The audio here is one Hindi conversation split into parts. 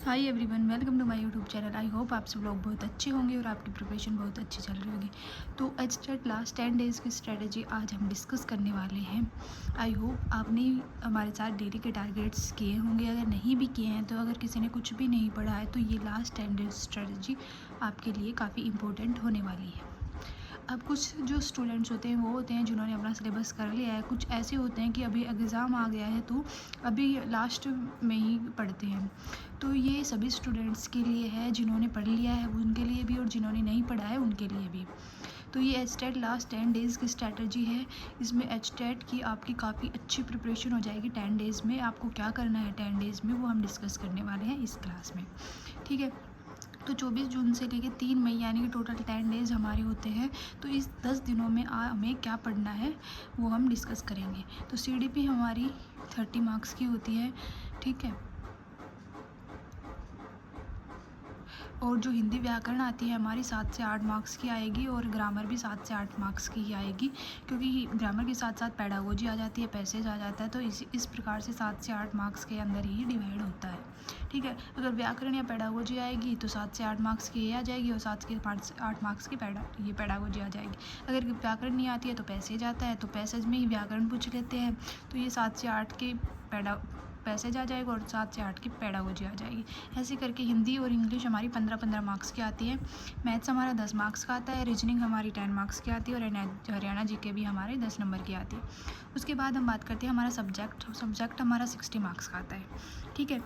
Hi everyone, welcome to my YouTube channel. I hope आप सब लोग बहुत अच्छे होंगे और आपकी प्रिपरेशन बहुत अच्छी चल रही होगी। तो एचटेट लास्ट 10 डेज़ की स्ट्रेटजी आज हम डिस्कस करने वाले हैं। आई होप आपने हमारे साथ डेली के टारगेट्स किए होंगे। अगर नहीं भी किए हैं तो अगर किसी ने कुछ भी नहीं पढ़ा है तो ये लास्ट 10 डेज स्ट्रेटजी आपके लिए काफ़ी इंपॉर्टेंट होने वाली है। अब कुछ जो स्टूडेंट्स होते हैं वो होते हैं जिन्होंने अपना सिलेबस कर लिया है। कुछ ऐसे होते हैं कि अभी एग्ज़ाम आ गया है तो अभी लास्ट में ही पढ़ते हैं। तो ये सभी स्टूडेंट्स के लिए है, जिन्होंने पढ़ लिया है उनके लिए भी और जिन्होंने नहीं पढ़ा है उनके लिए भी। तो ये एचटेट लास्ट 10 डेज़ की स्ट्रैटेजी है। इसमें एचटेट की आपकी काफ़ी अच्छी प्रिपरेशन हो जाएगी 10 डेज़ में। आपको क्या करना है 10 डेज़ में वो हम डिस्कस करने वाले हैं इस क्लास में, ठीक है। तो 24 जून से लेकर 3 मई यानी कि टोटल 10 डेज़ हमारे होते हैं। तो इस 10 दिनों में हमें क्या पढ़ना है वो हम डिस्कस करेंगे। तो सीडीपी हमारी 30 मार्क्स की होती है, ठीक है। और जो हिंदी व्याकरण आती है हमारी 7 से 8 मार्क्स की आएगी और ग्रामर भी 7 से 8 मार्क्स की ही आएगी, क्योंकि ग्रामर के साथ साथ पेडागोजी आ जाती है, पैसेज आ जाता है। तो इस प्रकार से 7 से 8 मार्क्स के अंदर ही डिवाइड होता है, ठीक है। अगर व्याकरण या पेडागोजी आएगी तो 7 से 8 मार्क्स की ये आ जाएगी और 7 से 5 से 8 मार्क्स की पेडागोजी आ जाएगी। अगर व्याकरण नहीं आती है तो पैसेज आता है, तो पैसेज में ही व्याकरण पूछ लेते हैं। तो ये 7 से 8 के पैसेज आ जाएगा और 7 से 8 की पेडागोजी आ जाएगी। ऐसे करके हिंदी और इंग्लिश हमारी 15-15 मार्क्स की आती है। मैथ्स हमारा 10 मार्क्स का आता है। रीजनिंग हमारी 10 मार्क्स की आती है और हरियाणा जीके भी हमारे 10 नंबर की आती है। उसके बाद हम बात करते हैं हमारा सब्जेक्ट हमारा 60 मार्क्स का आता है, ठीक है।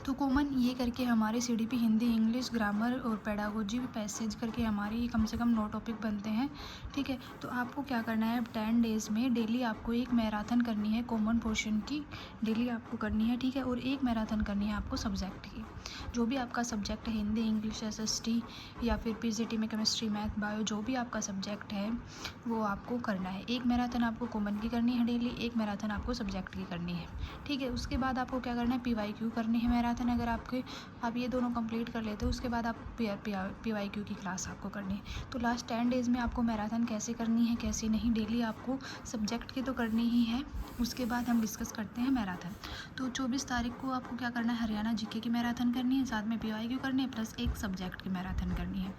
तो कॉमन ये करके हमारे सीडीपी हिंदी, इंग्लिश, ग्रामर और पेडागोजी पैसेज करके हमारी कम से कम 9 टॉपिक बनते हैं, ठीक है। तो आपको क्या करना है 10 डेज़ में डेली आपको एक मैराथन करनी है कॉमन पोर्शन की, डेली आपको करनी है, ठीक है। और एक मैराथन करनी है आपको सब्जेक्ट की। जो भी आपका सब्जेक्ट है, हिंदी, इंग्लिश, एसएसटी या फिर पीजीटी में केमिस्ट्री, मैथ, बायो, जो भी आपका सब्जेक्ट है वो आपको करना है। एक मैराथन आपको कॉमन की करनी है डेली, एक मैराथन आपको सब्जेक्ट की करनी है, ठीक है। उसके बाद आपको क्या करना है पीवाईक्यू करनी है मैराथन। अगर आप ये दोनों कंप्लीट कर लेते हो उसके बाद आप पीवाईक्यू की क्लास आपको करनी है। तो लास्ट 10 डेज़ में आपको मैराथन कैसे करनी है कैसे नहीं, डेली आपको सब्जेक्ट की तो करनी ही है। उसके बाद हम डिस्कस करते हैं मैराथन। तो 24 तारीख को आपको क्या करना है हरियाणा जीके की मैराथन करनी है, साथ में पीवाईक्यू करनी है, प्लस एक सब्जेक्ट की मैराथन करनी है।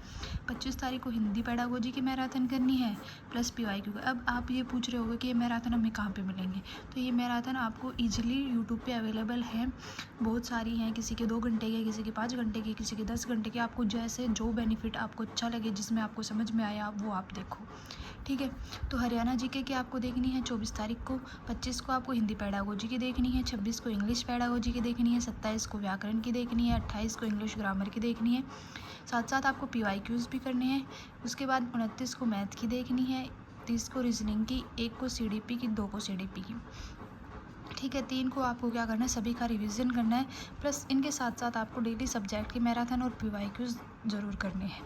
25 तारीख को हिंदी पेडागोजी की मैराथन करनी है प्लस पीवाईक्यू का। अब आप ये पूछ रहे होगे कि ये मैराथन हमें कहाँ पे मिलेंगे। तो ये मैराथन आपको ईजिली यूट्यूब पे अवेलेबल है, बहुत सारी हैं। किसी के 2 घंटे के, किसी के 5 घंटे के, किसी के 10 घंटे के। आपको जैसे जो बेनिफिट आपको अच्छा लगे, जिसमें आपको समझ में आया वो आप देखो, ठीक है। तो हरियाणा जीके की आपको देखनी है 24 तारीख को, 25 को आपको हिंदी पेडागोजी की देखनी है, 26 को इंग्लिश पेडागोजी की देखनी है, 27 को व्याकरण की देखनी है, 28 को इंग्लिश ग्रामर की देखनी है। साथ साथ आपको पीवाईक्यूज़ भी करने हैं। उसके बाद 29 को मैथ की देखनी है, 30 को रीजनिंग की, 1 को सीडीपी की, 2 को सीडीपी की, ठीक है। 3 को आपको क्या करना है सभी का रिवीजन करना है, प्लस इनके साथ साथ आपको डेली सब्जेक्ट की मैराथन और पीवाईक्यूज़ ज़रूर करने हैं।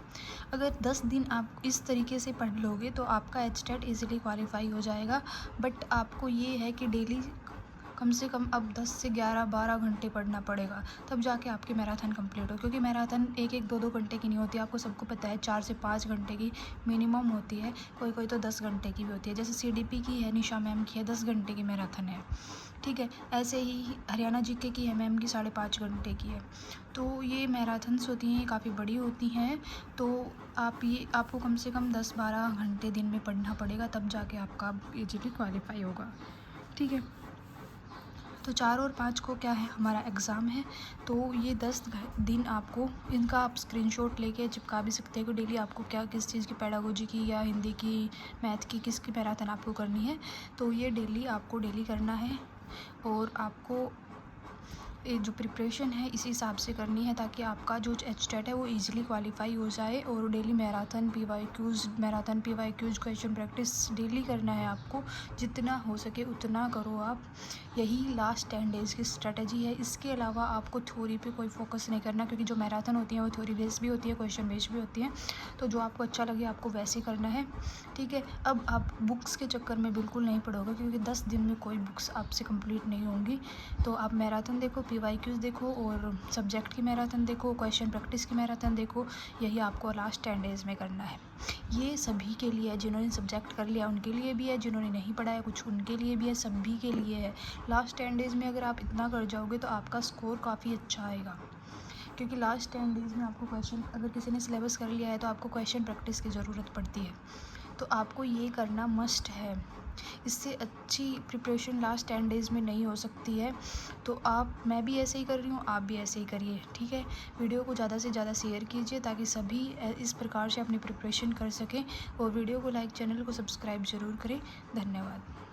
अगर 10 दिन आप इस तरीके से पढ़ लोगे तो आपका एचटेट इजीली क्वालिफाई हो जाएगा। बट आपको ये है कि डेली कम से कम अब 10 से 11-12 घंटे पढ़ना पड़ेगा, तब जाके आपकी मैराथन कंप्लीट हो। क्योंकि मैराथन 1-1, 2-2 घंटे की नहीं होती, आपको सबको पता है 4 से 5 घंटे की मिनिमम होती है। कोई कोई तो 10 घंटे की भी होती है, जैसे सीडीपी की है, निशा मैम की है, 10 घंटे की मैराथन है, ठीक है। ऐसे ही हरियाणा जीके की है मैम की 5.5 घंटे की है। तो ये मैराथन्स होती हैं, ये काफ़ी बड़ी होती हैं। तो आपको कम से कम 10-12 घंटे दिन में पढ़ना पड़ेगा, तब जाके आपका ईजीली क्वालिफाई होगा, ठीक है। तो 4 और 5 को क्या है हमारा एग्ज़ाम है। तो ये 10 दिन आपको इनका आप स्क्रीनशॉट लेके चिपका भी सकते हो कि डेली आपको क्या किस चीज़ की पेडागोजी की या हिंदी की, मैथ की, किसकी मैराथन आपको करनी है। तो ये डेली आपको डेली करना है और आपको ये जो प्रिपरेशन है इसी हिसाब से करनी है, ताकि आपका जो एचटेट है वो इजीली क्वालिफाई हो जाए। और daily marathon PYQs question practice daily करना है आपको, जितना हो सके उतना करो आप। यही लास्ट 10 डेज़ की स्ट्रेटजी है। इसके अलावा आपको थ्योरी पे कोई फोकस नहीं करना, क्योंकि जो मैराथन होती है वो थ्योरी बेस्ड भी होती है, क्वेश्चन बेस्ड भी होती है। तो जो आपको अच्छा लगे आपको वैसे करना है, ठीक है। अब आप बुक्स के चक्कर में बिल्कुल नहीं पढ़ोगे, क्योंकि 10 दिन में कोई बुक्स आपसे कंप्लीट नहीं होंगी। तो आप मैराथन देखो, PYQs देखो और सब्जेक्ट की मैराथन देखो, क्वेश्चन प्रैक्टिस की मैराथन देखो। यही आपको लास्ट 10 डेज़ में करना है। ये सभी के लिए है, जिन्होंने सब्जेक्ट कर लिया उनके लिए भी है, जिन्होंने नहीं पढ़ा है कुछ उनके लिए भी है, सभी के लिए है। लास्ट 10 डेज़ में अगर आप इतना कर जाओगे तो आपका स्कोर काफ़ी अच्छा आएगा, क्योंकि लास्ट 10 डेज़ में आपको क्वेश्चन, अगर किसी ने सिलेबस कर लिया है तो आपको क्वेश्चन प्रैक्टिस की ज़रूरत पड़ती है। तो आपको ये करना मस्ट है। इससे अच्छी प्रिपरेशन लास्ट 10 डेज़ में नहीं हो सकती है। तो मैं भी ऐसे ही कर रही हूँ, आप भी ऐसे ही करिए, ठीक है। वीडियो को ज़्यादा से ज़्यादा शेयर कीजिए ताकि सभी इस प्रकार से अपनी प्रिपरेशन कर सकें, और वीडियो को लाइक, चैनल को सब्सक्राइब ज़रूर करें। धन्यवाद।